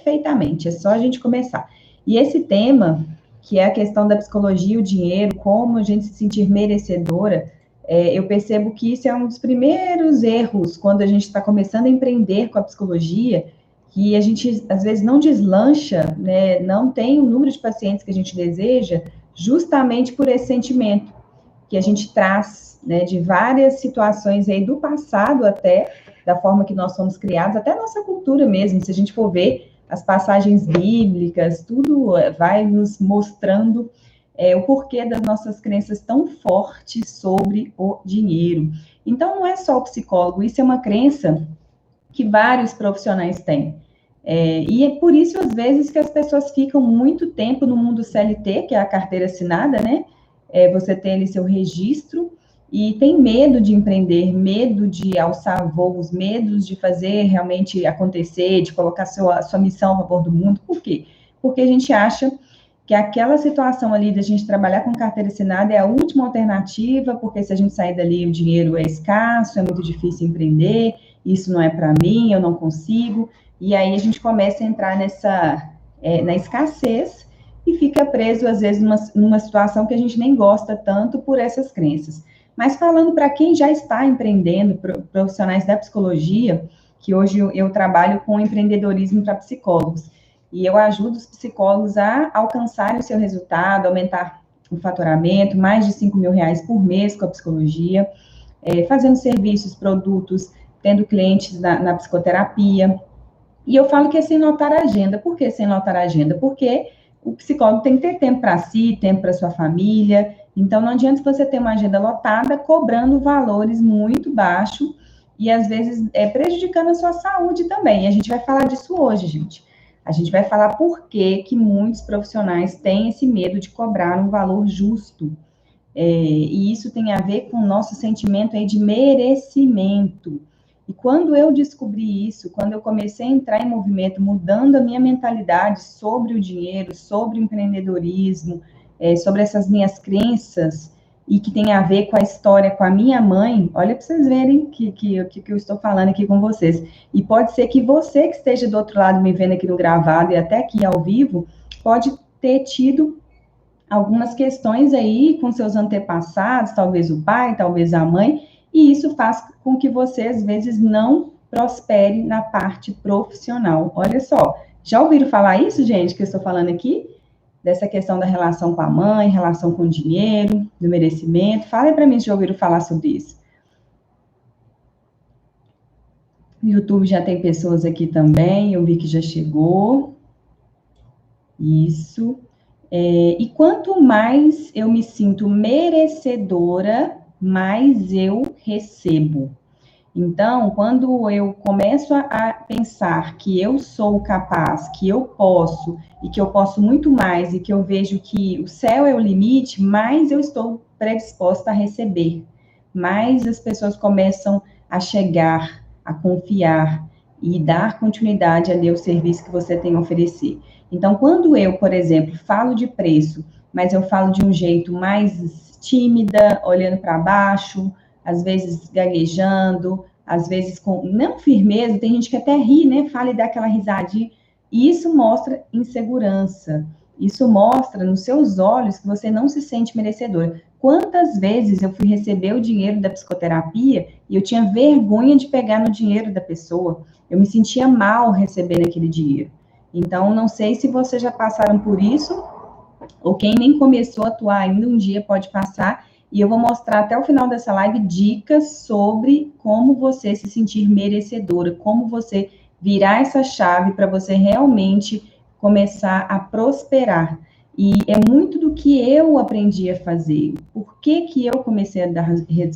perfeitamente, é só a gente começar. E esse tema, que é a questão da psicologia e o dinheiro, como a gente se sentir merecedora, eu percebo que isso é um dos primeiros erros quando a gente está começando a empreender com a psicologia, que a gente, às vezes, não deslancha, né, não tem o número de pacientes que a gente deseja, justamente por esse sentimento que a gente traz, né, de várias situações aí do passado até, da forma que nós somos criados, até a nossa cultura mesmo, se a gente for ver as passagens bíblicas, tudo vai nos mostrando o porquê das nossas crenças tão fortes sobre o dinheiro. Então, não é só o psicólogo, isso é uma crença que vários profissionais têm. E é por isso, às vezes, que as pessoas ficam muito tempo no mundo CLT, que é a carteira assinada, né? Você tem ali seu registro e tem medo de empreender, medo de alçar voos, medo de fazer realmente acontecer, de colocar sua missão a favor do mundo. Por quê? Porque a gente acha que aquela situação ali de a gente trabalhar com carteira assinada é a última alternativa, porque se a gente sair dali o dinheiro é escasso, é muito difícil empreender, isso não é para mim, eu não consigo. E aí a gente começa a entrar na escassez e fica preso, às vezes, numa situação que a gente nem gosta tanto por essas crenças. Mas falando para quem já está empreendendo, profissionais da psicologia, que hoje eu trabalho com empreendedorismo para psicólogos, e eu ajudo os psicólogos a alcançarem o seu resultado, aumentar o faturamento, mais de R$ 5.000 por mês com a psicologia, fazendo serviços, produtos, tendo clientes na psicoterapia. E eu falo que é sem lotar a agenda. Por que sem lotar a agenda? Porque o psicólogo tem que ter tempo para si, tempo para sua família. Então, não adianta você ter uma agenda lotada, cobrando valores muito baixos e, às vezes, prejudicando a sua saúde também. E a gente vai falar disso hoje, gente. A gente vai falar por que muitos profissionais têm esse medo de cobrar um valor justo. E isso tem a ver com o nosso sentimento aí de merecimento. E quando eu descobri isso, quando eu comecei a entrar em movimento, mudando a minha mentalidade sobre o dinheiro, sobre o empreendedorismo, sobre essas minhas crenças, e que tem a ver com a história com a minha mãe, olha para vocês verem que eu estou falando aqui com vocês. E pode ser que você que esteja do outro lado me vendo aqui no gravado e até aqui ao vivo, pode ter tido algumas questões aí com seus antepassados, talvez o pai, talvez a mãe, e isso faz com que você, às vezes, não prospere na parte profissional. Olha só, já ouviram falar isso, gente, que eu estou falando aqui? Dessa questão da relação com a mãe, relação com o dinheiro, do merecimento. Falem para mim se já ouviram falar sobre isso. No YouTube já tem pessoas aqui também, eu vi que já chegou. Isso. E quanto mais eu me sinto merecedora, mais eu recebo. Então, quando eu começo a pensar que eu sou capaz, que eu posso, e que eu posso muito mais, e que eu vejo que o céu é o limite, mais eu estou predisposta a receber. Mais as pessoas começam a chegar, a confiar e dar continuidade ali ao serviço que você tem a oferecer. Então, quando eu, por exemplo, falo de preço, mas eu falo de um jeito mais tímida, olhando para baixo, às vezes gaguejando, às vezes com não firmeza, tem gente que até ri, né? Fala e dá aquela risadinha. E isso mostra insegurança. Isso mostra nos seus olhos que você não se sente merecedora. Quantas vezes eu fui receber o dinheiro da psicoterapia e eu tinha vergonha de pegar no dinheiro da pessoa. Eu me sentia mal recebendo aquele dinheiro. Então, não sei se vocês já passaram por isso, ou quem nem começou a atuar ainda, um dia pode passar, e eu vou mostrar até o final dessa live dicas sobre como você se sentir merecedora, como você virar essa chave para você realmente começar a prosperar. E é muito do que eu aprendi a fazer. Por que eu comecei a dar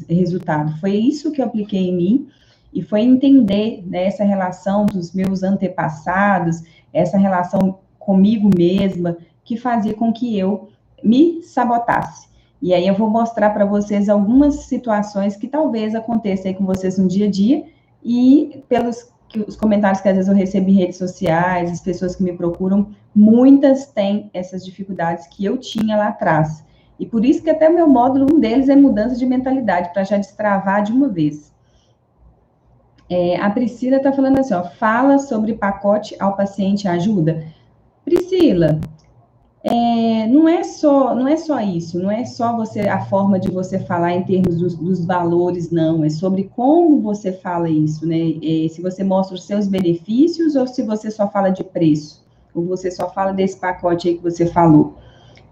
resultado? Foi isso que eu apliquei em mim, e foi entender, né, essa relação dos meus antepassados, essa relação comigo mesma, que fazia com que eu me sabotasse. E aí eu vou mostrar para vocês algumas situações que talvez aconteçam aí com vocês no dia a dia, e pelos os comentários que às vezes eu recebo em redes sociais, as pessoas que me procuram, muitas têm essas dificuldades que eu tinha lá atrás. E por isso que até o meu módulo, um deles é mudança de mentalidade, para já destravar de uma vez. A Priscila está falando assim, ó, fala sobre pacote ao paciente ajuda. Priscila, não é só isso, não é só a forma de você falar em termos dos valores, não, é sobre como você fala isso, né? Se você mostra os seus benefícios ou se você só fala de preço, ou você só fala desse pacote aí que você falou.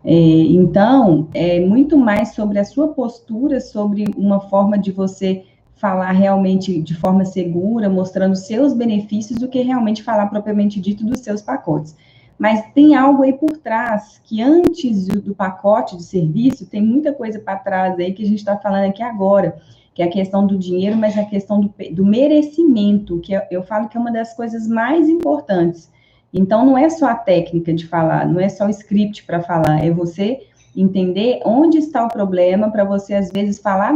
Então, é muito mais sobre a sua postura, sobre uma forma de você falar realmente de forma segura, mostrando seus benefícios, do que realmente falar propriamente dito dos seus pacotes. Mas tem algo aí por trás, que antes do pacote de serviço, tem muita coisa para trás aí que a gente está falando aqui agora, que é a questão do dinheiro, mas a questão do merecimento, que eu falo que é uma das coisas mais importantes. Então, não é só a técnica de falar, não é só o script para falar, é você entender onde está o problema, para você, às vezes, falar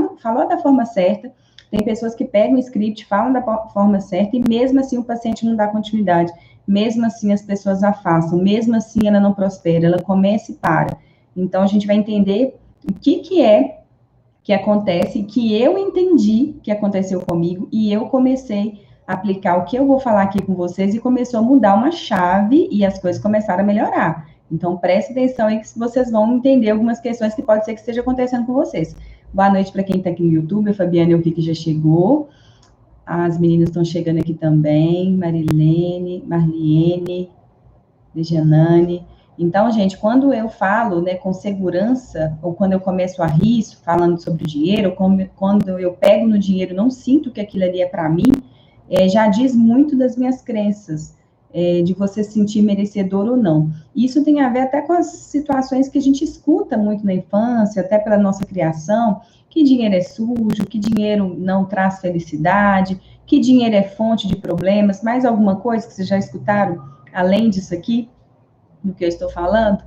da forma certa. Tem pessoas que pegam o script, falam da forma certa, e mesmo assim o paciente não dá continuidade, mesmo assim as pessoas afastam, mesmo assim ela não prospera, ela começa e para. Então, a gente vai entender o que é que acontece, que eu entendi que aconteceu comigo, e eu comecei a aplicar o que eu vou falar aqui com vocês, e começou a mudar uma chave, e as coisas começaram a melhorar. Então, preste atenção aí que vocês vão entender algumas questões que pode ser que esteja acontecendo com vocês. Boa noite para quem está aqui no YouTube, a Fabiana eu vi que já chegou, as meninas estão chegando aqui também, Marilene, Marliene, Dejanane. Então, gente, quando eu falo, né, com segurança, ou quando eu começo a rir, falando sobre o dinheiro, ou quando eu pego no dinheiro, não sinto que aquilo ali é para mim, já diz muito das minhas crenças, de você se sentir merecedor ou não. Isso tem a ver até com as situações que a gente escuta muito na infância, até pela nossa criação, que dinheiro é sujo, que dinheiro não traz felicidade, que dinheiro é fonte de problemas, mais alguma coisa que vocês já escutaram, além disso aqui, do que eu estou falando?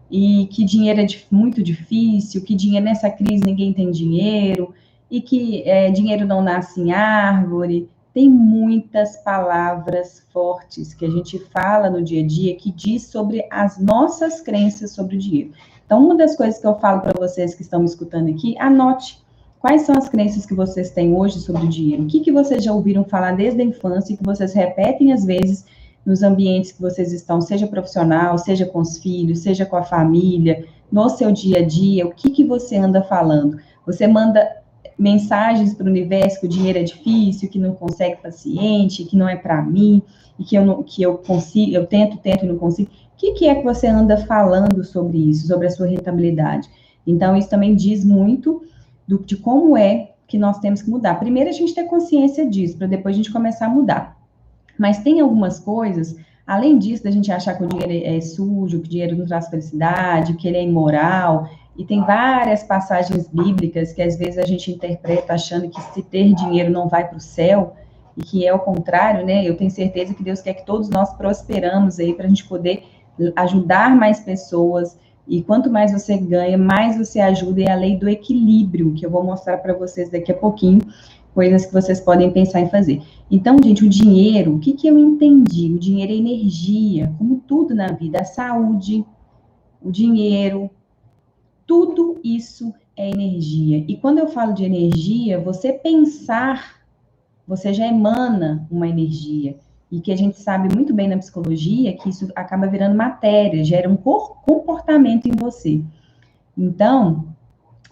E que dinheiro é muito difícil, que dinheiro nessa crise ninguém tem dinheiro, e que dinheiro não nasce em árvore. Tem muitas palavras fortes que a gente fala no dia a dia que diz sobre as nossas crenças sobre o dinheiro. Então, uma das coisas que eu falo para vocês que estão me escutando aqui, anote quais são as crenças que vocês têm hoje sobre o dinheiro. O que vocês já ouviram falar desde a infância e que vocês repetem às vezes nos ambientes que vocês estão, seja profissional, seja com os filhos, seja com a família, no seu dia a dia, o que você anda falando? Você manda mensagens para o universo que o dinheiro é difícil, que não consegue paciente, que não é para mim, e que eu consigo, eu tento e não consigo. O que é que você anda falando sobre isso, sobre a sua rentabilidade? Então, isso também diz muito de como é que nós temos que mudar. Primeiro, a gente ter consciência disso, para depois a gente começar a mudar. Mas tem algumas coisas, além disso, da gente achar que o dinheiro é sujo, que o dinheiro não traz felicidade, que ele é imoral, e tem várias passagens bíblicas que às vezes a gente interpreta achando que se ter dinheiro não vai para o céu, e que é o contrário, né? Eu tenho certeza que Deus quer que todos nós prosperamos aí para a gente poder ajudar mais pessoas, e quanto mais você ganha, mais você ajuda, é a lei do equilíbrio, que eu vou mostrar para vocês daqui a pouquinho, coisas que vocês podem pensar em fazer. Então, gente, o dinheiro, o que eu entendi? O dinheiro é energia, como tudo na vida, a saúde, o dinheiro, tudo isso é energia. E quando eu falo de energia, você pensar, você já emana uma energia. E que a gente sabe muito bem na psicologia que isso acaba virando matéria, gera um comportamento em você. Então,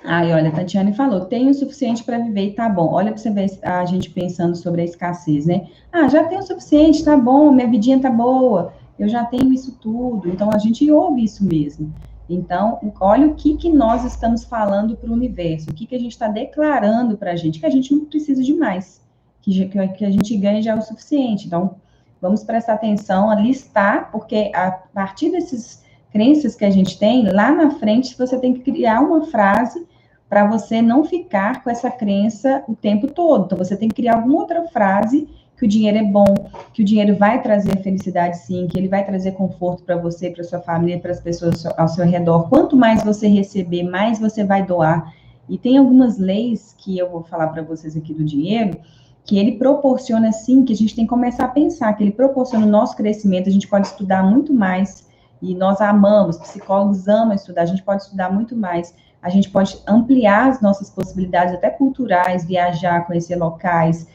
olha, a Tatiane falou, tenho o suficiente para viver e tá bom. Olha para você ver a gente pensando sobre a escassez, né? Já tenho o suficiente, tá bom, minha vidinha tá boa, eu já tenho isso tudo. Então, a gente ouve isso mesmo. Então, olha o que nós estamos falando para o universo, o que a gente está declarando para a gente, que a gente não precisa de mais, que a gente ganha já é o suficiente. Então, vamos prestar atenção a listar, porque a partir dessas crenças que a gente tem, lá na frente você tem que criar uma frase para você não ficar com essa crença o tempo todo. Então, você tem que criar alguma outra frase que o dinheiro é bom, que o dinheiro vai trazer felicidade sim, que ele vai trazer conforto para você, para sua família, para as pessoas ao seu redor. Quanto mais você receber, mais você vai doar. E tem algumas leis que eu vou falar para vocês aqui do dinheiro, que ele proporciona sim, que a gente tem que começar a pensar, que ele proporciona o nosso crescimento, a gente pode estudar muito mais, e nós amamos, psicólogos amam estudar, a gente pode estudar muito mais, a gente pode ampliar as nossas possibilidades, até culturais, viajar, conhecer locais,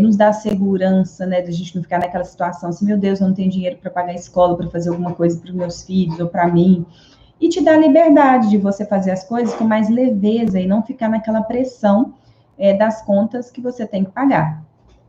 nos dá segurança, né, de a gente não ficar naquela situação assim, meu Deus, eu não tenho dinheiro para pagar a escola, para fazer alguma coisa para os meus filhos ou para mim. E te dá liberdade de você fazer as coisas com mais leveza e não ficar naquela pressão das contas que você tem que pagar.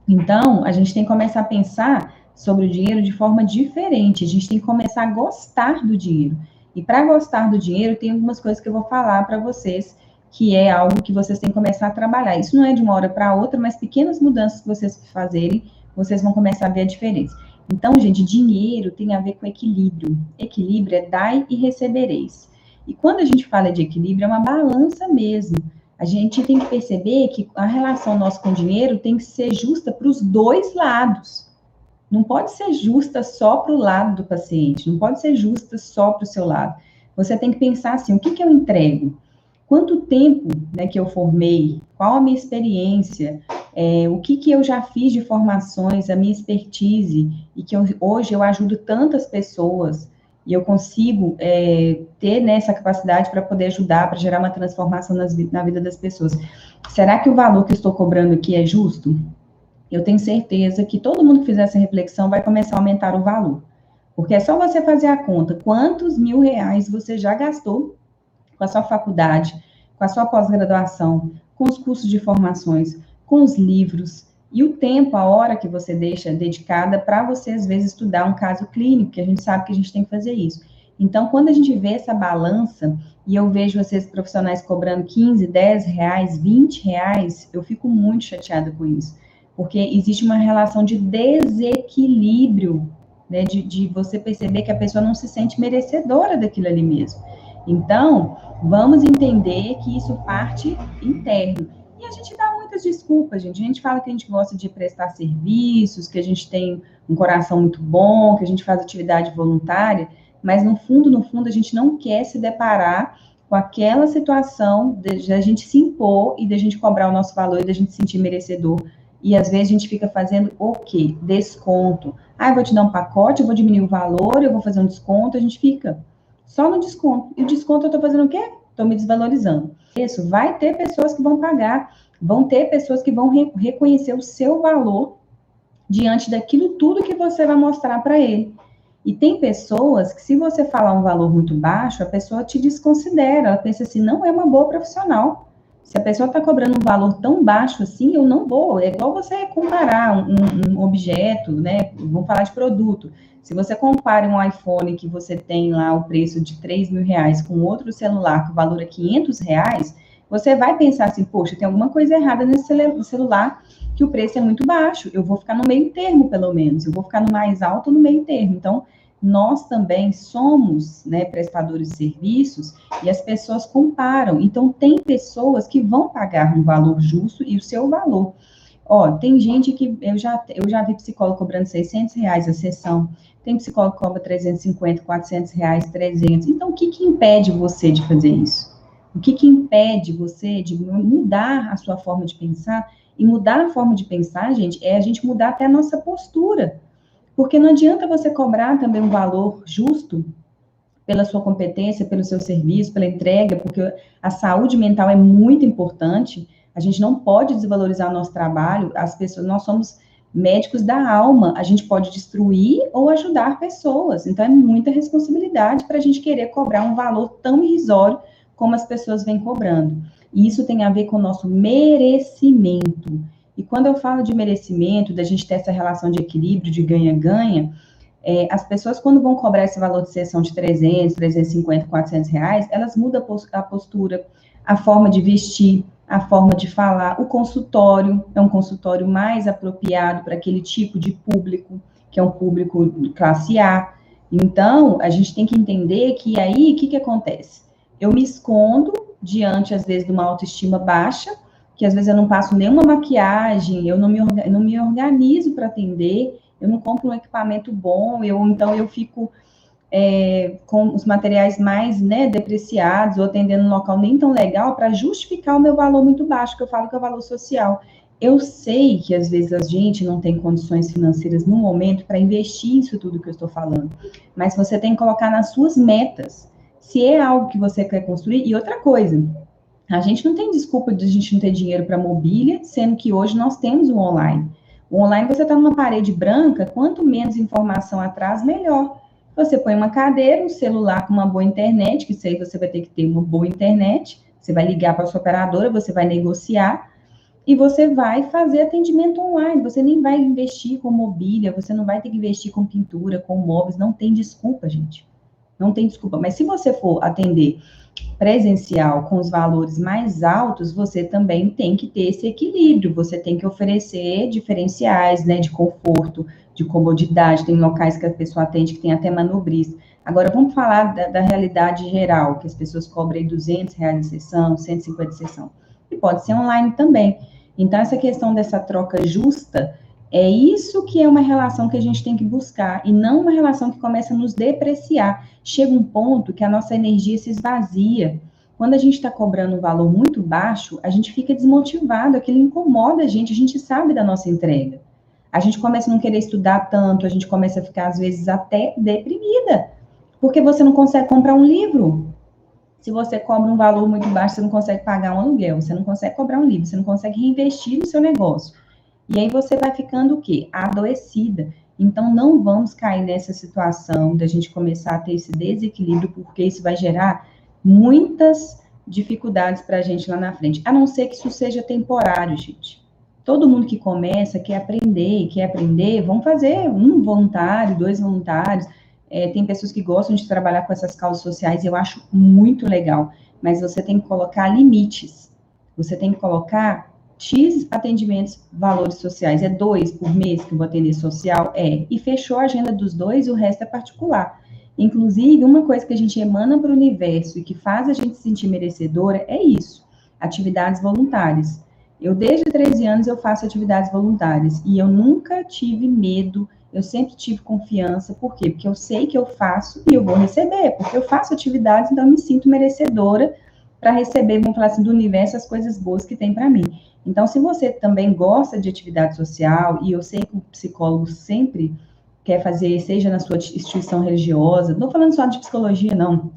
Então, a gente tem que começar a pensar sobre o dinheiro de forma diferente. A gente tem que começar a gostar do dinheiro. E para gostar do dinheiro, tem algumas coisas que eu vou falar para vocês, que é algo que vocês têm que começar a trabalhar. Isso não é de uma hora para outra, mas pequenas mudanças que vocês fazerem, vocês vão começar a ver a diferença. Então, gente, dinheiro tem a ver com equilíbrio. Equilíbrio é dai e recebereis. E quando a gente fala de equilíbrio, é uma balança mesmo. A gente tem que perceber que a relação nossa com o dinheiro tem que ser justa para os dois lados. Não pode ser justa só para o lado do paciente, não pode ser justa só para o seu lado. Você tem que pensar assim, o que eu entrego? Quanto tempo, né, que eu formei? Qual a minha experiência? O que eu já fiz de formações, a minha expertise, e que hoje eu ajudo tantas pessoas, e eu consigo ter, né, essa capacidade para poder ajudar, para gerar uma transformação na vida das pessoas. Será que o valor que eu estou cobrando aqui é justo? Eu tenho certeza que todo mundo que fizer essa reflexão vai começar a aumentar o valor. Porque é só você fazer a conta, quantos R$ 1.000 você já gastou com a sua faculdade, com a sua pós-graduação, com os cursos de formações, com os livros, e o tempo, a hora que você deixa dedicada para você, às vezes, estudar um caso clínico, que a gente sabe que a gente tem que fazer isso. Então, quando a gente vê essa balança, e eu vejo vocês profissionais cobrando 15, 10 reais, 20 reais, eu fico muito chateada com isso. Porque existe uma relação de desequilíbrio, né, de você perceber que a pessoa não se sente merecedora daquilo ali mesmo. Então, vamos entender que isso parte interno. E a gente dá muitas desculpas, gente. A gente fala que a gente gosta de prestar serviços, que a gente tem um coração muito bom, que a gente faz atividade voluntária, mas no fundo, a gente não quer se deparar com aquela situação de a gente se impor e de a gente cobrar o nosso valor e de a gente se sentir merecedor. E às vezes a gente fica fazendo o quê? Desconto. Ah, eu vou te dar um pacote, eu vou diminuir o valor, eu vou fazer um desconto, a gente fica só no desconto. E o desconto eu estou fazendo o quê? Estou me desvalorizando. Isso, vai ter pessoas que vão pagar, vão ter pessoas que vão reconhecer o seu valor diante daquilo tudo que você vai mostrar para ele. E tem pessoas que, se você falar um valor muito baixo, a pessoa te desconsidera, ela pensa assim, não é uma boa profissional. Se a pessoa está cobrando um valor tão baixo assim, eu não vou. É igual você comparar um objeto, né? Vamos falar de produto. Se você compara um iPhone que você tem lá o preço de R$ 3.000 com outro celular que o valor é R$ 500, você vai pensar assim, poxa, tem alguma coisa errada nesse celular que o preço é muito baixo. Eu vou ficar no meio termo, pelo menos. Eu vou ficar no mais alto ou no meio termo. Então, nós também somos, né, prestadores de serviços e as pessoas comparam. Então, tem pessoas que vão pagar um valor justo e o seu valor. Ó, tem gente que eu já vi psicólogo cobrando R$ 600 a sessão, tem psicólogo que cobra 350, R$ 400, 300. Então, o que impede você de fazer isso? O que impede você de mudar a sua forma de pensar? E mudar a forma de pensar, gente, é a gente mudar até a nossa postura. Porque não adianta você cobrar também um valor justo pela sua competência, pelo seu serviço, pela entrega, porque a saúde mental é muito importante. A gente não pode desvalorizar o nosso trabalho. As pessoas, nós somos médicos da alma. A gente pode destruir ou ajudar pessoas. Então é muita responsabilidade para a gente querer cobrar um valor tão irrisório como as pessoas vêm cobrando. E isso tem a ver com o nosso merecimento. E quando eu falo de merecimento, da gente ter essa relação de equilíbrio, de ganha-ganha, as pessoas, quando vão cobrar esse valor de sessão de 300, 350, R$ 400, elas mudam a postura, a forma de vestir, a forma de falar. O consultório é um consultório mais apropriado para aquele tipo de público, que é um público de classe A. Então, a gente tem que entender que aí, o que acontece? Eu me escondo diante, às vezes, de uma autoestima baixa, que às vezes eu não passo nenhuma maquiagem, eu não me organizo para atender, eu não compro um equipamento bom, então eu fico com os materiais mais, né, depreciados, ou atendendo um local nem tão legal, para justificar o meu valor muito baixo, que eu falo que é o valor social. Eu sei que às vezes a gente não tem condições financeiras no momento para investir isso tudo que eu estou falando, mas você tem que colocar nas suas metas, se é algo que você quer construir. E outra coisa, a gente não tem desculpa de a gente não ter dinheiro para mobília, sendo que hoje nós temos o online. O online você está numa parede branca, quanto menos informação atrás, melhor. Você põe uma cadeira, um celular com uma boa internet, que isso aí você vai ter que ter uma boa internet, você vai ligar para a sua operadora, você vai negociar, e você vai fazer atendimento online. Você nem vai investir com mobília, você não vai ter que investir com pintura, com móveis, não tem desculpa, gente. Não tem desculpa. Mas se você for atender presencial com os valores mais altos, você também tem que ter esse equilíbrio. Você tem que oferecer diferenciais, né, de conforto, de comodidade. Tem locais que a pessoa atende que tem até manobrista. Agora, vamos falar da realidade geral, que as pessoas cobram aí R$ 200 de sessão, 150 de sessão. E pode ser online também. Então, essa questão dessa troca justa, é isso que é uma relação que a gente tem que buscar, e não uma relação que começa a nos depreciar. Chega um ponto que a nossa energia se esvazia. Quando a gente está cobrando um valor muito baixo, a gente fica desmotivado, aquilo incomoda a gente sabe da nossa entrega. A gente começa a não querer estudar tanto, a gente começa a ficar, às vezes, até deprimida, porque você não consegue comprar um livro. Se você cobra um valor muito baixo, você não consegue pagar um aluguel, você não consegue cobrar um livro, você não consegue reinvestir no seu negócio. E aí você vai ficando o quê? Adoecida. Então, não vamos cair nessa situação da gente começar a ter esse desequilíbrio, porque isso vai gerar muitas dificuldades para a gente lá na frente. A não ser que isso seja temporário, gente. Todo mundo que começa, quer aprender, vamos fazer um voluntário, 2 voluntários. Tem pessoas que gostam de trabalhar com essas causas sociais, eu acho muito legal. Mas você tem que colocar limites. Você tem que colocar X atendimentos, valores sociais, é 2 por mês que eu vou atender social? E fechou a agenda dos 2, o resto é particular. Inclusive, uma coisa que a gente emana para o universo e que faz a gente se sentir merecedora é isso, atividades voluntárias. Eu, desde 13 anos, eu faço atividades voluntárias, e eu nunca tive medo, eu sempre tive confiança. Por quê? Porque eu sei que eu faço e eu vou receber, porque eu faço atividades, então eu me sinto merecedora para receber, vamos falar assim, do universo, as coisas boas que tem para mim. Então, se você também gosta de atividade social, e eu sei que o psicólogo sempre quer fazer, seja na sua instituição religiosa, não falando só de psicologia, não,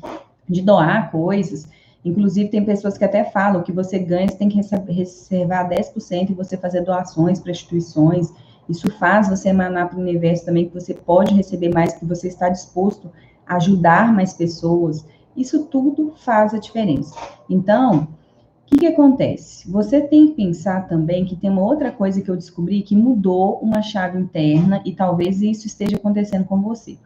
de doar coisas. Inclusive, tem pessoas que até falam que você ganha, você tem que reservar 10% e você fazer doações para instituições. Isso faz você emanar para o universo também, que você pode receber mais, que você está disposto a ajudar mais pessoas. Isso tudo faz a diferença. Então, o que acontece? Você tem que pensar também que tem uma outra coisa que eu descobri que mudou uma chave interna, e talvez isso esteja acontecendo com você.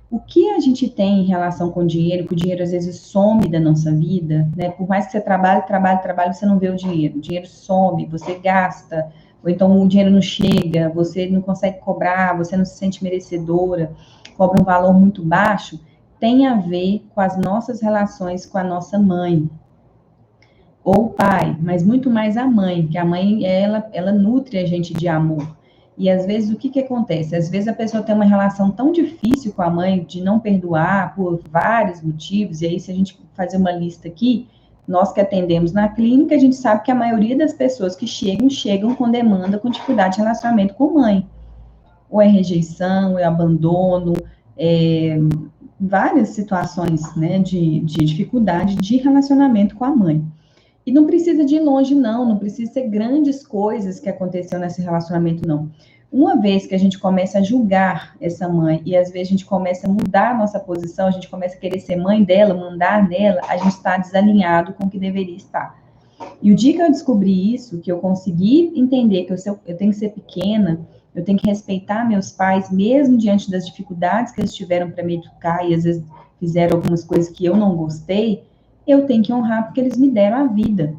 O que a gente tem em relação com o dinheiro, que o dinheiro às vezes some da nossa vida, né? Por mais que você trabalhe, você não vê o dinheiro some, você gasta, ou então o dinheiro não chega, você não consegue cobrar, você não se sente merecedora, cobra um valor muito baixo, tem a ver com as nossas relações com a nossa mãe ou o pai, mas muito mais a mãe, que a mãe, ela nutre a gente de amor. E às vezes, o que acontece? Às vezes a pessoa tem uma relação tão difícil com a mãe, de não perdoar por vários motivos, e aí se a gente fazer uma lista aqui, nós que atendemos na clínica, a gente sabe que a maioria das pessoas que chegam com demanda, com dificuldade de relacionamento com mãe. Ou é rejeição, ou é abandono, várias situações, né, de dificuldade de relacionamento com a mãe. E não precisa de ir longe, não precisa ser grandes coisas que aconteceu nesse relacionamento, não. Uma vez que a gente começa a julgar essa mãe, e às vezes a gente começa a mudar a nossa posição, a gente começa a querer ser mãe dela, mandar nela, a gente está desalinhado com o que deveria estar. E o dia que eu descobri isso, que eu consegui entender que eu tenho que ser pequena, eu tenho que respeitar meus pais, mesmo diante das dificuldades que eles tiveram para me educar, e às vezes fizeram algumas coisas que eu não gostei, eu tenho que honrar porque eles me deram a vida.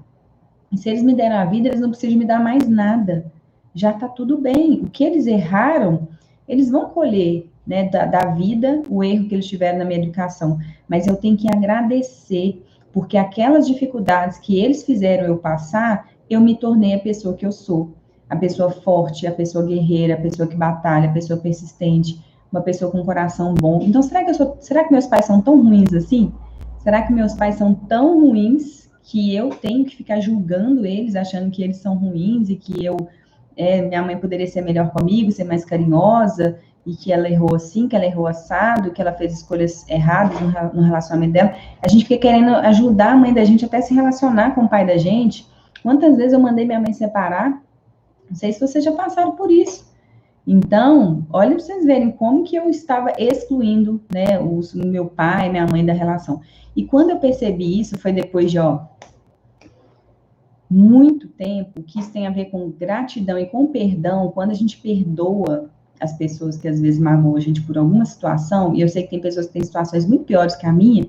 E se eles me deram a vida, eles não precisam me dar mais nada. Já está tudo bem. O que eles erraram, eles vão colher, né, da vida o erro que eles tiveram na minha educação. Mas eu tenho que agradecer, porque aquelas dificuldades que eles fizeram eu passar, eu me tornei a pessoa que eu sou. A pessoa forte, a pessoa guerreira, a pessoa que batalha, a pessoa persistente, uma pessoa com um coração bom. Então, será que meus pais são tão ruins assim? Será que meus pais são tão ruins que eu tenho que ficar julgando eles, achando que eles são ruins e que minha mãe poderia ser melhor comigo, ser mais carinhosa, e que ela errou assim, que ela errou assado, que ela fez escolhas erradas no relacionamento dela? A gente fica querendo ajudar a mãe da gente até se relacionar com o pai da gente. Quantas vezes eu mandei minha mãe separar? Não sei se vocês já passaram por isso. Então, olha para vocês verem como que eu estava excluindo, né, o meu pai, minha mãe da relação. E quando eu percebi isso, foi depois de, muito tempo, que isso tem a ver com gratidão e com perdão, quando a gente perdoa as pessoas que às vezes magoam a gente por alguma situação, e eu sei que tem pessoas que têm situações muito piores que a minha,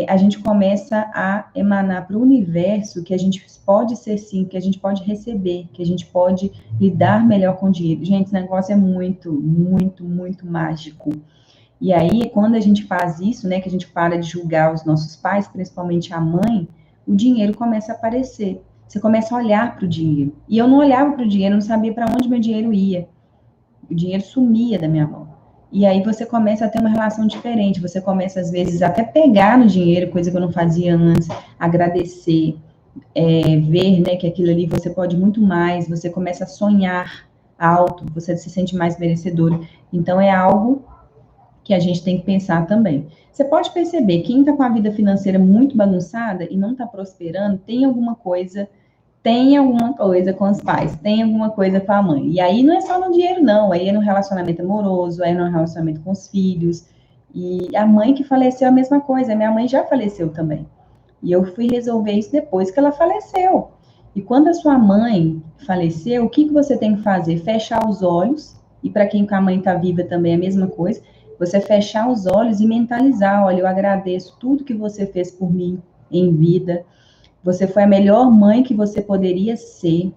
a gente começa a emanar para o universo que a gente pode ser sim, que a gente pode receber, que a gente pode lidar melhor com o dinheiro. Gente, esse negócio é muito, muito, muito mágico. E aí, quando a gente faz isso, né, que a gente para de julgar os nossos pais, principalmente a mãe, o dinheiro começa a aparecer. Você começa a olhar para o dinheiro. E eu não olhava para o dinheiro, não sabia para onde meu dinheiro ia. O dinheiro sumia da minha mão. E aí você começa a ter uma relação diferente. Você começa, às vezes, até pegar no dinheiro, coisa que eu não fazia antes, agradecer, ver, né, que aquilo ali você pode muito mais. Você começa a sonhar alto, você se sente mais merecedor. Então, é algo que a gente tem que pensar também. Você pode perceber, quem está com a vida financeira muito bagunçada e não está prosperando, tem alguma coisa com os pais, tem alguma coisa com a mãe. E aí não é só no dinheiro, não, aí é no relacionamento amoroso, aí é no relacionamento com os filhos. E a mãe que faleceu é a mesma coisa, minha mãe já faleceu também. E eu fui resolver isso depois que ela faleceu. E quando a sua mãe faleceu, o que você tem que fazer? Fechar os olhos, e para quem com a mãe está viva também é a mesma coisa, você fechar os olhos e mentalizar, olha, eu agradeço tudo que você fez por mim em vida, você foi a melhor mãe que você poderia ser,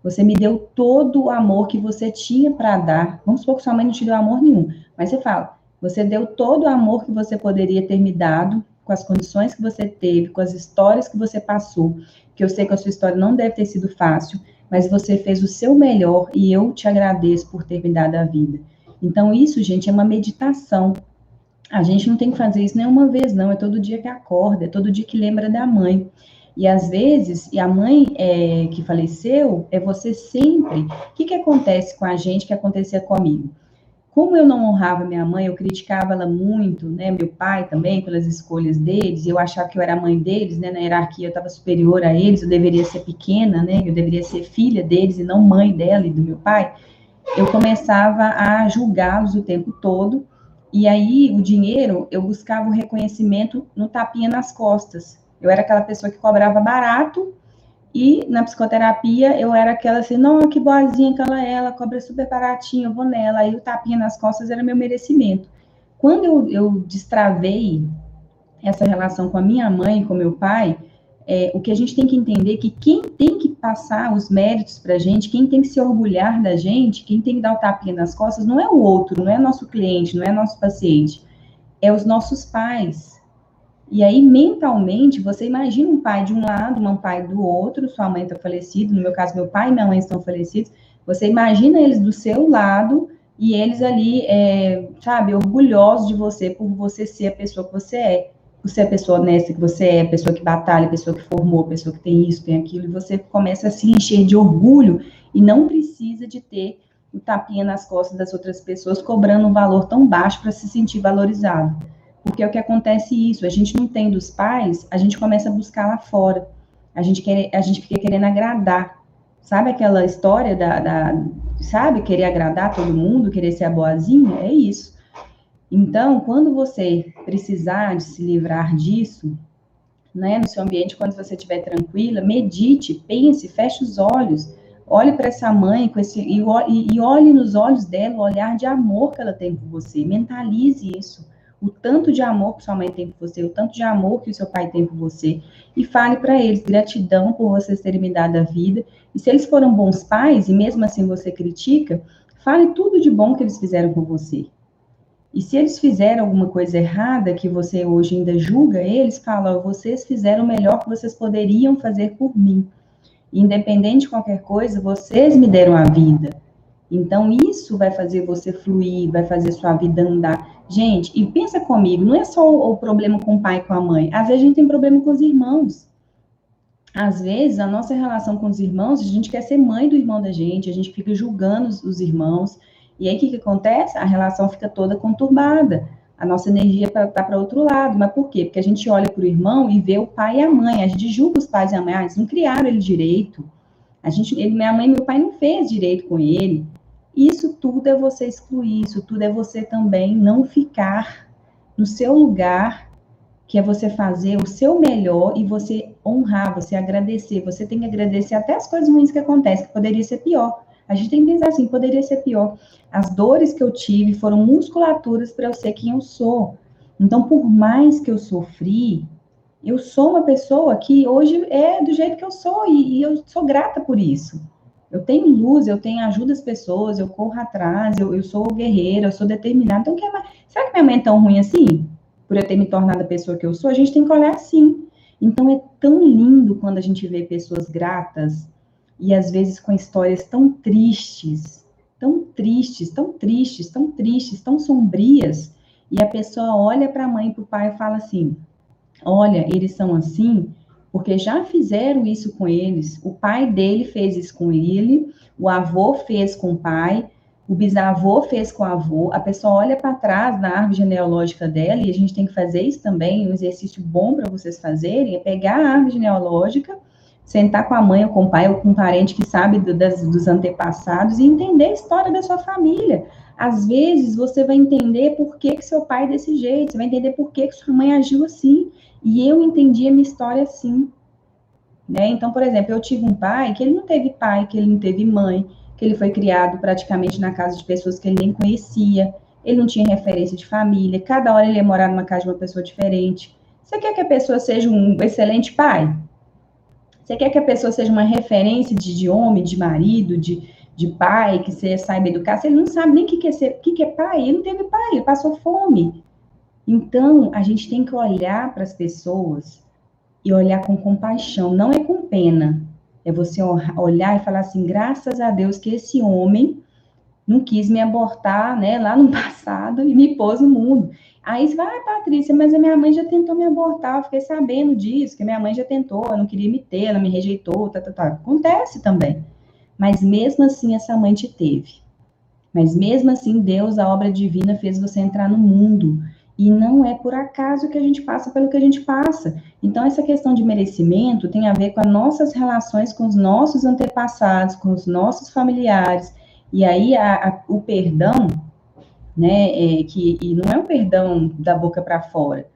você me deu todo o amor que você tinha para dar. Vamos supor que sua mãe não te deu amor nenhum, mas você fala, você deu todo o amor que você poderia ter me dado, com as condições que você teve, com as histórias que você passou, que eu sei que a sua história não deve ter sido fácil, mas você fez o seu melhor e eu te agradeço por ter me dado a vida. Então, isso, gente, é uma meditação. A gente não tem que fazer isso nem uma vez, não. É todo dia que acorda, é todo dia que lembra da mãe. E às vezes, e a mãe que faleceu, é você sempre. O que acontece com a gente que acontecia comigo? Como eu não honrava minha mãe, eu criticava ela muito, né? Meu pai também, pelas escolhas deles, eu achava que eu era a mãe deles, né? Na hierarquia eu estava superior a eles, eu deveria ser pequena, né? Eu deveria ser filha deles e não mãe dela e do meu pai. Eu começava a julgá-los o tempo todo, e aí o dinheiro, eu buscava o reconhecimento no tapinha nas costas. Eu era aquela pessoa que cobrava barato, e na psicoterapia eu era aquela assim, não, que boazinha que ela cobra super baratinho, eu vou nela. Aí o tapinha nas costas era meu merecimento. Quando eu destravei essa relação com a minha mãe, com meu pai, o que a gente tem que entender é que quem tem que passar os méritos para a gente, quem tem que se orgulhar da gente, quem tem que dar o tapinha nas costas, não é o outro, não é nosso cliente, não é nosso paciente, é os nossos pais. E aí, mentalmente, você imagina um pai de um lado, um pai do outro, sua mãe está falecida, no meu caso, meu pai e minha mãe estão falecidos, você imagina eles do seu lado e eles ali, sabe, orgulhosos de você por você ser a pessoa que você é. Você é a pessoa honesta que você é, a pessoa que batalha, a pessoa que formou, a pessoa que tem isso, tem aquilo, e você começa a se encher de orgulho e não precisa de ter o tapinha nas costas das outras pessoas cobrando um valor tão baixo para se sentir valorizado. Porque é o que acontece isso, a gente não tem dos pais, a gente começa a buscar lá fora. A gente fica querendo agradar. Sabe aquela história sabe, querer agradar todo mundo, querer ser a boazinha? É isso. Então, quando você precisar de se livrar disso, né, no seu ambiente, quando você estiver tranquila, medite, pense, feche os olhos, olhe para essa mãe e olhe nos olhos dela o olhar de amor que ela tem por você, mentalize isso, o tanto de amor que sua mãe tem por você, o tanto de amor que o seu pai tem por você, e fale para eles, gratidão por vocês terem me dado a vida, e se eles foram bons pais, e mesmo assim você critica, fale tudo de bom que eles fizeram por você. E se eles fizeram alguma coisa errada, que você hoje ainda julga eles, fala, vocês fizeram o melhor que vocês poderiam fazer por mim. Independente de qualquer coisa, vocês me deram a vida. Então, isso vai fazer você fluir, vai fazer sua vida andar. Gente, e pensa comigo, não é só o problema com o pai e com a mãe. Às vezes a gente tem problema com os irmãos. Às vezes, a nossa relação com os irmãos, a gente quer ser mãe do irmão da gente, a gente fica julgando os irmãos, e aí o que acontece? A relação fica toda conturbada, a nossa energia está para outro lado. Mas por quê? Porque a gente olha para o irmão e vê o pai e a mãe, a gente julga os pais e a mãe, eles não criaram ele direito, minha mãe e meu pai não fez direito com ele, Isso tudo é você excluir, isso tudo é você também não ficar no seu lugar, que é você fazer o seu melhor e você honrar, você agradecer. Você tem que agradecer até as coisas ruins que acontecem, que poderia ser pior. A gente tem que pensar assim, poderia ser pior. As dores que eu tive foram musculaturas para eu ser quem eu sou. Então, por mais que eu sofri, eu sou uma pessoa que hoje é do jeito que eu sou e eu sou grata por isso. Eu tenho luz, eu tenho ajuda as pessoas, eu corro atrás, eu sou guerreira, eu sou determinada. Então, será que minha mãe é tão ruim assim? Por eu ter me tornado a pessoa que eu sou? A gente tem que olhar assim. Então, é tão lindo quando a gente vê pessoas gratas e às vezes com histórias tão tristes, tão tristes, tão tristes, tão tristes, tão sombrias, e a pessoa olha para a mãe e para o pai e fala assim: olha, eles são assim porque já fizeram isso com eles. O pai dele fez isso com ele, o avô fez com o pai, o bisavô fez com o avô. A pessoa olha para trás na árvore genealógica dela, e a gente tem que fazer isso também. Um exercício bom para vocês fazerem é pegar a árvore genealógica, sentar com a mãe ou com o pai ou com um parente que sabe dos antepassados e entender a história da sua família. Às vezes você vai entender por que seu pai é desse jeito, você vai entender por que sua mãe agiu assim. E eu entendi a minha história assim, né? Então, por exemplo, eu tive um pai que ele não teve pai, que ele não teve mãe, que ele foi criado praticamente na casa de pessoas que ele nem conhecia, ele não tinha referência de família, cada hora ele ia morar numa casa de uma pessoa diferente. Você quer que a pessoa seja um excelente pai? Você quer que a pessoa seja uma referência de homem, de marido, de pai, que você saiba educar? Se ele não sabe nem o que é que é pai, ele não teve pai, ele passou fome. Então, a gente tem que olhar para as pessoas e olhar com compaixão, não é com pena. É você olhar e falar assim, graças a Deus que esse homem não quis me abortar, né, lá no passado e me pôs no mundo. Aí você vai, Patrícia, mas a minha mãe já tentou me abortar, eu fiquei sabendo disso, que a minha mãe já tentou, eu não queria me ter, ela me rejeitou, tá. Acontece também. Mas mesmo assim essa mãe te teve. Mas mesmo assim, Deus, a obra divina, fez você entrar no mundo. E não é por acaso que a gente passa pelo que a gente passa. Então, essa questão de merecimento tem a ver com as nossas relações com os nossos antepassados, com os nossos familiares. E aí, o perdão, né, e não é um perdão da boca para fora.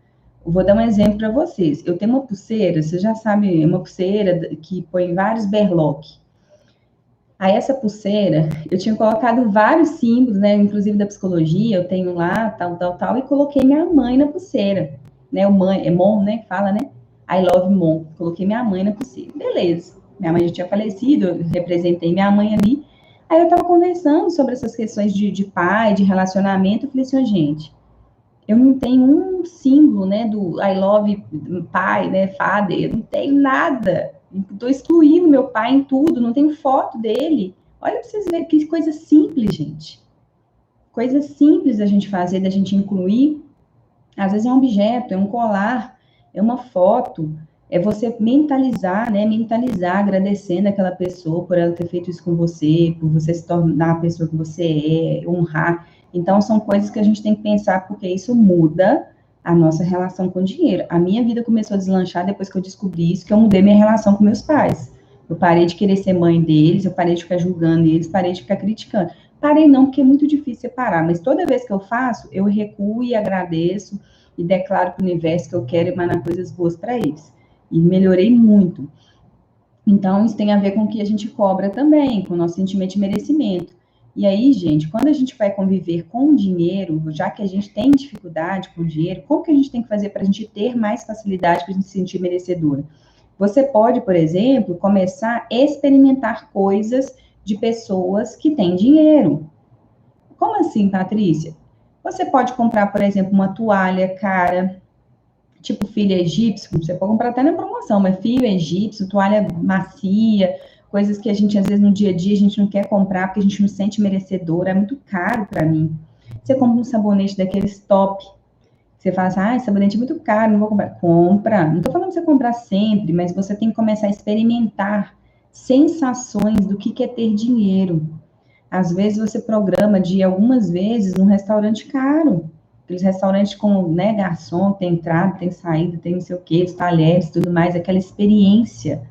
Eu vou dar um exemplo para vocês. Eu tenho uma pulseira, você já sabe, uma pulseira que põe vários berloques. Aí essa pulseira, eu tinha colocado vários símbolos, né, inclusive da psicologia, eu tenho lá, tal, e coloquei minha mãe na pulseira, né, é Mon, né, que fala, né, I love Mon, coloquei minha mãe na pulseira, beleza, minha mãe já tinha falecido, eu representei minha mãe ali, aí eu tava conversando sobre essas questões de pai, de relacionamento, eu falei assim, gente, eu não tenho um símbolo, né, do I love pai, né, father, eu não tenho nada. Estou excluindo meu pai em tudo, não tenho foto dele. Olha para vocês verem que coisa simples, gente. Coisa simples da gente fazer, da gente incluir. Às vezes é um objeto, é um colar, é uma foto. É você mentalizar, né? Mentalizar, agradecendo aquela pessoa por ela ter feito isso com você, por você se tornar a pessoa que você é, honrar. Então, são coisas que a gente tem que pensar, porque isso muda a nossa relação com o dinheiro. A minha vida começou a deslanchar depois que eu descobri isso, que eu mudei minha relação com meus pais. Eu parei de querer ser mãe deles, eu parei de ficar julgando eles, parei de ficar criticando. Parei não, porque é muito difícil separar, mas toda vez que eu faço, eu recuo e agradeço e declaro para o universo que eu quero emanar coisas boas para eles. E melhorei muito. Então, isso tem a ver com o que a gente cobra também, com o nosso sentimento de merecimento. E aí, gente, quando a gente vai conviver com o dinheiro, já que a gente tem dificuldade com o dinheiro, como que a gente tem que fazer para a gente ter mais facilidade para a gente se sentir merecedora? Você pode, por exemplo, começar a experimentar coisas de pessoas que têm dinheiro. Como assim, Patrícia? Você pode comprar, por exemplo, uma toalha cara, tipo filho egípcio, você pode comprar até na promoção, mas filho egípcio, toalha macia, coisas que a gente, às vezes, no dia a dia, a gente não quer comprar porque a gente não se sente merecedor, é muito caro para mim. Você compra um sabonete daqueles top, você fala assim, esse sabonete é muito caro, não vou comprar. Compra, não estou falando pra você comprar sempre, mas você tem que começar a experimentar sensações do que é ter dinheiro. Às vezes você programa de ir algumas vezes num restaurante caro. Aqueles restaurantes com, né, garçom, tem entrada, tem saída, tem não sei o quê, os talheres, tudo mais, aquela experiência.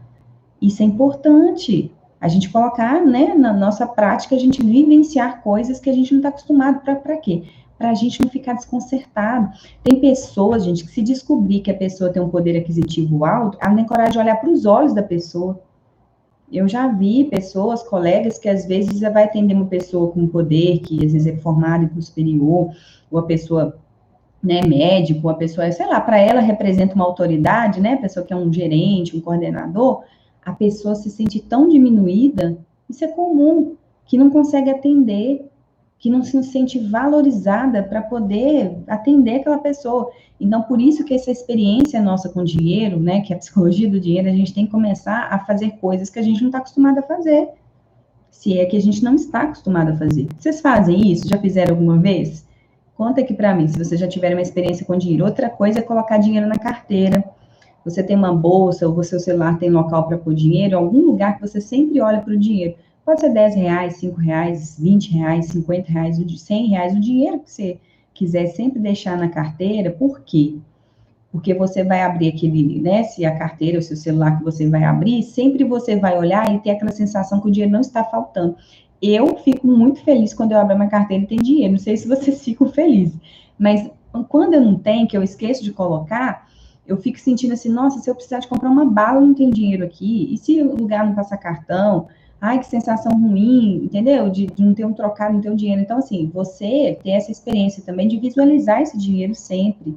Isso é importante. A gente colocar, né, na nossa prática, a gente vivenciar coisas que a gente não está acostumado. Para quê? Para a gente não ficar desconcertado. Tem pessoas, gente, que se descobrir que a pessoa tem um poder aquisitivo alto, ela tem coragem de olhar para os olhos da pessoa. Eu já vi pessoas, colegas, que às vezes vai atender uma pessoa com poder, que às vezes é formada em curso superior, ou a pessoa, né, médico, a pessoa, sei lá, para ela representa uma autoridade, né, a pessoa que é um gerente, um coordenador, a pessoa se sente tão diminuída, isso é comum, que não consegue atender, que não se sente valorizada para poder atender aquela pessoa. Então, por isso que essa experiência nossa com dinheiro, né, que é a psicologia do dinheiro, a gente tem que começar a fazer coisas que a gente não está acostumado a fazer. Se é que a gente não está acostumado a fazer. Vocês fazem isso? Já fizeram alguma vez? Conta aqui para mim, se vocês já tiveram uma experiência com dinheiro. Outra coisa é colocar dinheiro na carteira. Você tem uma bolsa, ou o seu celular tem local para pôr dinheiro, algum lugar que você sempre olha para o dinheiro. Pode ser R$10, R$5, R$20, R$50, R$100, o dinheiro que você quiser sempre deixar na carteira. Por quê? Porque você vai abrir aquele, né, se a carteira, o seu celular que você vai abrir, sempre você vai olhar e ter aquela sensação que o dinheiro não está faltando. Eu fico muito feliz quando eu abro a minha carteira e tem dinheiro. Não sei se vocês ficam felizes, mas quando eu não tenho, que eu esqueço de colocar, eu fico sentindo assim, nossa, se eu precisar de comprar uma bala, eu não tenho dinheiro aqui. E se o lugar não passar cartão? Ai, que sensação ruim, entendeu? De não ter um trocado, não ter um dinheiro. Então, assim, você ter essa experiência também de visualizar esse dinheiro sempre,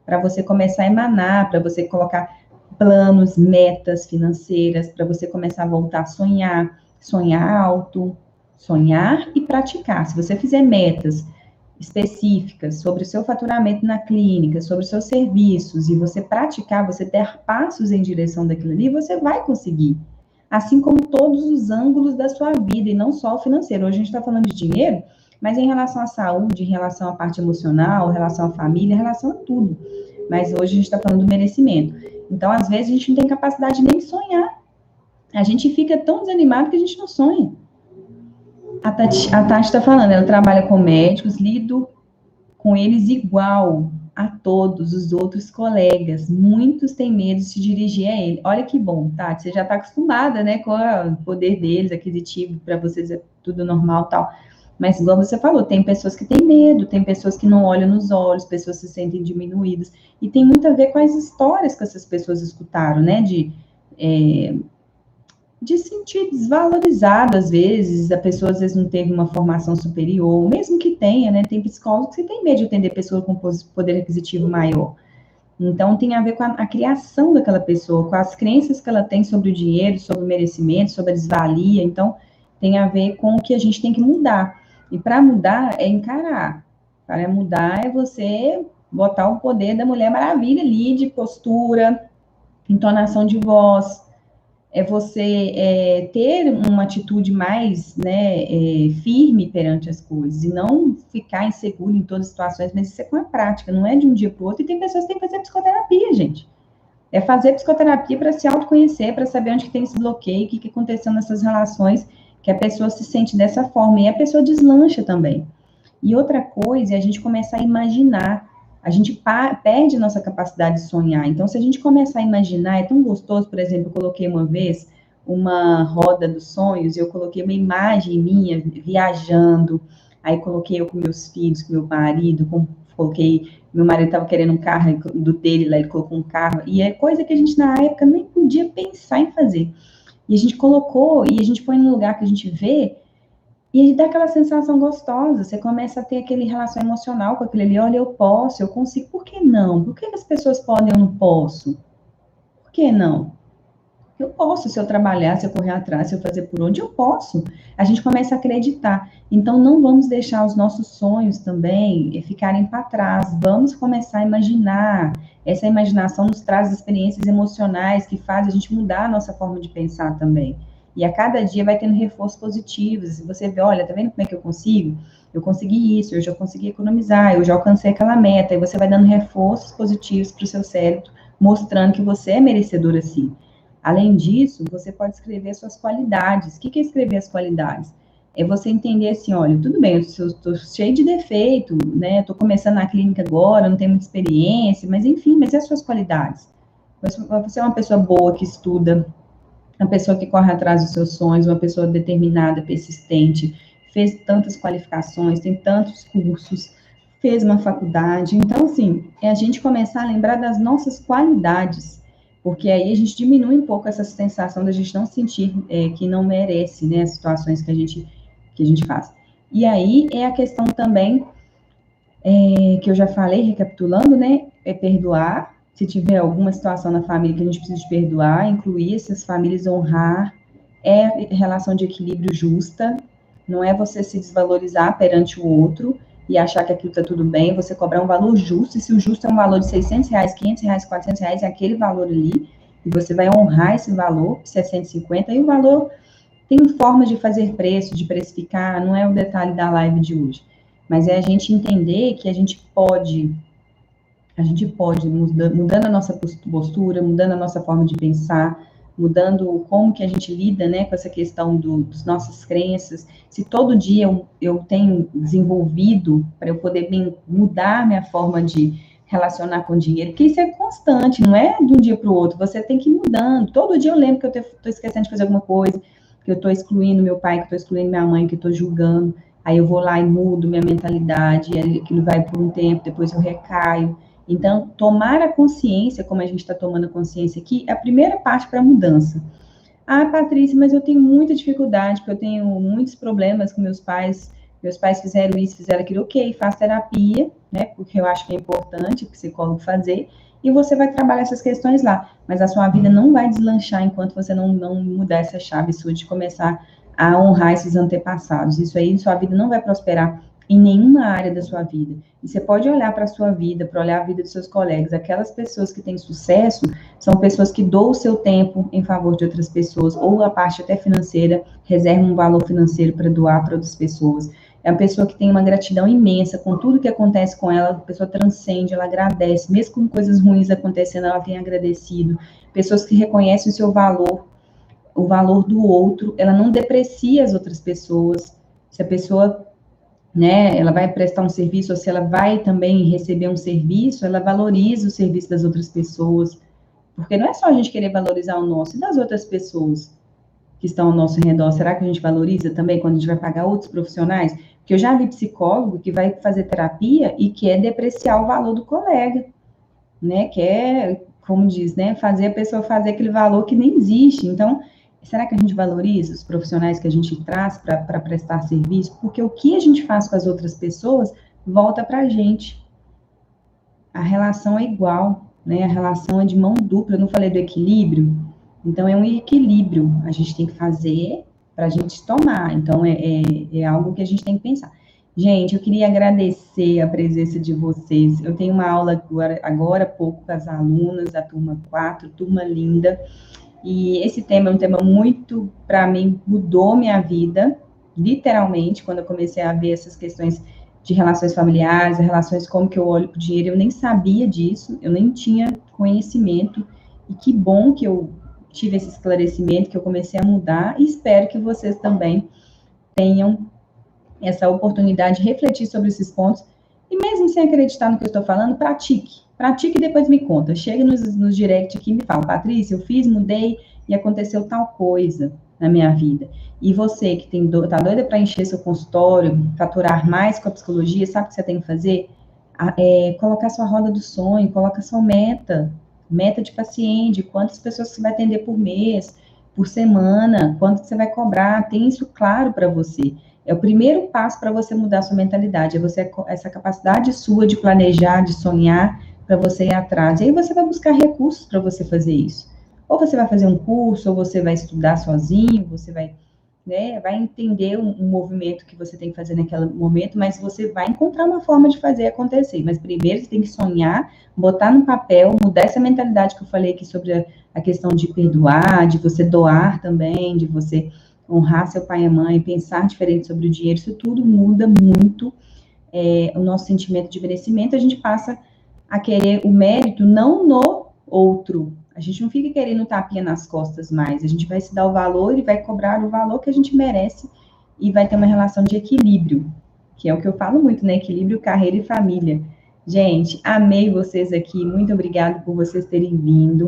para você começar a emanar, para você colocar planos, metas financeiras, para você começar a voltar a sonhar, sonhar alto, sonhar e praticar. Se você fizer metas específicas sobre o seu faturamento na clínica, sobre os seus serviços, e você praticar, você der passos em direção daquilo ali, você vai conseguir. Assim como todos os ângulos da sua vida, e não só o financeiro. Hoje a gente está falando de dinheiro, mas em relação à saúde, em relação à parte emocional, em relação à família, em relação a tudo. Mas hoje a gente está falando do merecimento. Então, às vezes, a gente não tem capacidade nem de sonhar. A gente fica tão desanimado que a gente não sonha. A Tati está falando, ela trabalha com médicos, lido com eles igual a todos os outros colegas. Muitos têm medo de se dirigir a ele. Olha que bom, Tati, você já está acostumada, né, com o poder deles, aquisitivo, para vocês é tudo normal e tal. Mas, igual você falou, tem pessoas que têm medo, tem pessoas que não olham nos olhos, pessoas se sentem diminuídas. E tem muito a ver com as histórias que essas pessoas escutaram, né, de sentir desvalorizado, às vezes, a pessoa às vezes não teve uma formação superior, mesmo que tenha, né, tem psicólogos que têm medo de atender pessoa com poder aquisitivo maior. Então, tem a ver com a criação daquela pessoa, com as crenças que ela tem sobre o dinheiro, sobre o merecimento, sobre a desvalia. Então, tem a ver com o que a gente tem que mudar. E para mudar é encarar. Para mudar é você botar o poder da Mulher Maravilha ali, de postura, entonação de voz, é você ter uma atitude mais, né, firme perante as coisas e não ficar inseguro em todas as situações, mas isso é com a prática, não é de um dia para o outro. E tem pessoas que têm que fazer psicoterapia, gente. É fazer psicoterapia para se autoconhecer, para saber onde que tem esse bloqueio, o que, que aconteceu nessas relações, que a pessoa se sente dessa forma. E a pessoa deslancha também. E outra coisa é a gente começar a imaginar. A gente perde a nossa capacidade de sonhar. Então, se a gente começar a imaginar, é tão gostoso. Por exemplo, eu coloquei uma vez uma roda dos sonhos, eu coloquei uma imagem minha viajando, aí coloquei eu com meus filhos, com meu marido, coloquei, meu marido estava querendo um carro do dele, lá ele colocou um carro, e é coisa que a gente na época nem podia pensar em fazer. E a gente colocou, e a gente põe num lugar que a gente vê, e aí dá aquela sensação gostosa, você começa a ter aquele relação emocional com aquele ali, olha, eu posso, eu consigo, por que não? Por que as pessoas podem e eu não posso? Por que não? Eu posso, se eu trabalhar, se eu correr atrás, se eu fazer por onde, eu posso. A gente começa a acreditar. Então, não vamos deixar os nossos sonhos também ficarem para trás. Vamos começar a imaginar. Essa imaginação nos traz experiências emocionais que faz a gente mudar a nossa forma de pensar também. E a cada dia vai tendo reforços positivos. E você vê, olha, tá vendo como é que eu consigo? Eu consegui isso, eu já consegui economizar, eu já alcancei aquela meta. E você vai dando reforços positivos para o seu cérebro, mostrando que você é merecedor assim. Além disso, você pode escrever suas qualidades. O que é escrever as qualidades? É você entender assim, olha, tudo bem, eu estou cheio de defeito, né? Estou começando na clínica agora, não tenho muita experiência, mas enfim, mas e as suas qualidades? Você é uma pessoa boa que estuda, uma pessoa que corre atrás dos seus sonhos, uma pessoa determinada, persistente, fez tantas qualificações, tem tantos cursos, fez uma faculdade. Então, assim, é a gente começar a lembrar das nossas qualidades, porque aí a gente diminui um pouco essa sensação da gente não sentir que não merece, né, as situações que a gente faz. E aí é a questão também que eu já falei, recapitulando, né, é perdoar. Se tiver alguma situação na família que a gente precisa de perdoar, incluir essas famílias, honrar, é relação de equilíbrio justa, não é você se desvalorizar perante o outro e achar que aquilo está tudo bem, você cobrar um valor justo, e se o justo é um valor de R$600, R$500, R$400, é aquele valor ali, e você vai honrar esse valor, se é 150, e o valor tem formas de fazer preço, de precificar, não é o detalhe da live de hoje, mas é a gente entender que mudando a nossa postura, mudando a nossa forma de pensar, mudando como que a gente lida, né, com essa questão dos nossas crenças. Se todo dia eu tenho desenvolvido para eu poder mudar minha forma de relacionar com o dinheiro, porque isso é constante, não é de um dia para o outro, você tem que ir mudando. Todo dia eu lembro que eu estou esquecendo de fazer alguma coisa, que eu estou excluindo meu pai, que eu estou excluindo minha mãe, que eu estou julgando. Aí eu vou lá e mudo minha mentalidade, e aquilo vai por um tempo, depois eu recaio. Então, tomar a consciência, como a gente está tomando a consciência aqui, é a primeira parte para a mudança. Ah, Patrícia, mas eu tenho muita dificuldade, porque eu tenho muitos problemas com meus pais. Meus pais fizeram isso, fizeram aquilo, ok, faz terapia, né? Porque eu acho que é importante o psicólogo fazer, e você vai trabalhar essas questões lá. Mas a sua vida não vai deslanchar enquanto você não mudar essa chave sua de começar a honrar esses antepassados. Isso aí, sua vida não vai prosperar em nenhuma área da sua vida. E você pode olhar para a sua vida, para olhar a vida dos seus colegas. Aquelas pessoas que têm sucesso são pessoas que doam o seu tempo em favor de outras pessoas, ou a parte até financeira, reservam um valor financeiro para doar para outras pessoas. É uma pessoa que tem uma gratidão imensa com tudo que acontece com ela, a pessoa transcende, ela agradece, mesmo com coisas ruins acontecendo, ela tem agradecido. Pessoas que reconhecem o seu valor, o valor do outro, ela não deprecia as outras pessoas. Se a pessoa, né, ela vai prestar um serviço, ou se ela vai também receber um serviço, ela valoriza o serviço das outras pessoas, porque não é só a gente querer valorizar o nosso, e das outras pessoas que estão ao nosso redor, será que a gente valoriza também quando a gente vai pagar outros profissionais? Porque eu já vi psicólogo que vai fazer terapia e quer depreciar o valor do colega, né, quer, como diz, né, fazer a pessoa fazer aquele valor que nem existe. Então, será que a gente valoriza os profissionais que a gente traz para prestar serviço? Porque o que a gente faz com as outras pessoas volta para a gente. A relação é igual, né? A relação é de mão dupla. Eu não falei do equilíbrio? Então, é um equilíbrio. A gente tem que fazer para a gente tomar. Então, é algo que a gente tem que pensar. Gente, eu queria agradecer a presença de vocês. Eu tenho uma aula agora há pouco com as alunas da turma 4, turma linda. E esse tema é um tema muito, para mim, mudou minha vida, literalmente, quando eu comecei a ver essas questões de relações familiares, relações como que eu olho para o dinheiro, eu nem sabia disso, eu nem tinha conhecimento, e que bom que eu tive esse esclarecimento, que eu comecei a mudar, e espero que vocês também tenham essa oportunidade de refletir sobre esses pontos, e mesmo sem acreditar no que eu estou falando, pratique. Pratique e depois me conta. Chega nos direct aqui e me fala, Patrícia, eu fiz, mudei e aconteceu tal coisa na minha vida. E você que tá doida para encher seu consultório, faturar mais com a psicologia, sabe o que você tem que fazer? Colocar sua roda do sonho, coloca sua meta de paciente, quantas pessoas você vai atender por mês, por semana, quanto você vai cobrar, tem isso claro para você. É o primeiro passo para você mudar a sua mentalidade, é você essa capacidade sua de planejar, de sonhar, para você ir atrás. E aí você vai buscar recursos para você fazer isso. Ou você vai fazer um curso, ou você vai estudar sozinho, você vai, né, vai entender um movimento que você tem que fazer naquele momento, mas você vai encontrar uma forma de fazer acontecer. Mas primeiro você tem que sonhar, botar no papel, mudar essa mentalidade que eu falei aqui sobre a questão de perdoar, de você doar também, de você honrar seu pai e mãe, pensar diferente sobre o dinheiro, isso tudo muda muito o nosso sentimento de merecimento, a gente passa a querer o mérito não no outro, a gente não fica querendo tapinha nas costas mais, a gente vai se dar o valor e vai cobrar o valor que a gente merece e vai ter uma relação de equilíbrio, que é o que eu falo muito, né, equilíbrio, carreira e família. Gente, amei vocês aqui, muito obrigada por vocês terem vindo.